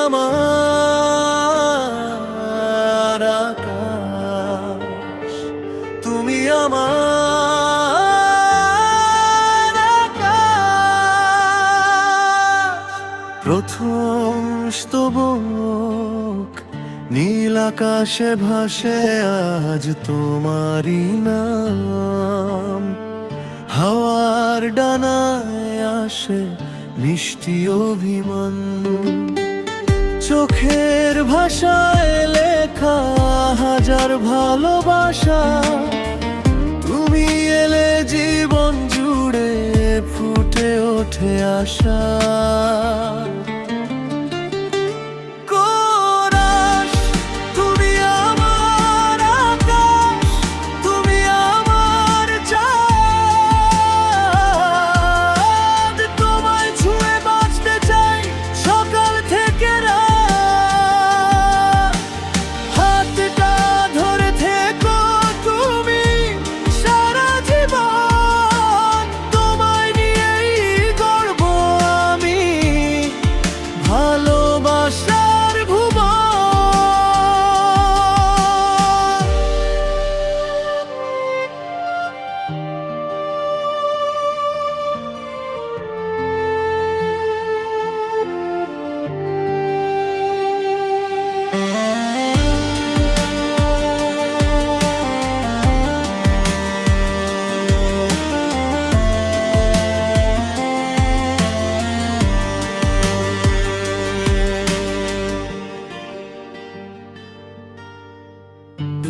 আমার আকাশ, তুমি আমার আকাশ। প্রথম স্তবক নীল আকাশে ভাসে আজ তোমারই নাম। হাওয়ার ডানায় আসে মিষ্টি অভিমান, চোখের ভাষায় লেখা হাজার ভালোবাসা। তুমি এলে জীবন জুড়ে ফুটে ওঠে আশা।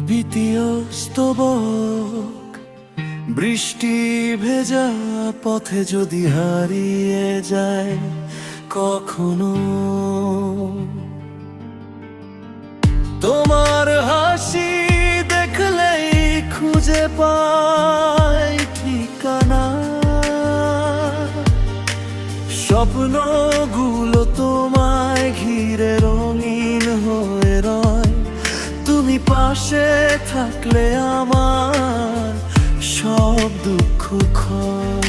দ্বিতীয় স্তবক বৃষ্টি ভেজা পথে যদি হারিয়ে যায় কখনো, তোমার হাসি দেখলেই খুঁজে পাই ঠিকানা। স্বপ্নগুলো তোমায় ঘিরে রঙিন হয়ে রয়, তুমি পাশে থাকলে আমার সব দুঃখ ক্ষয়।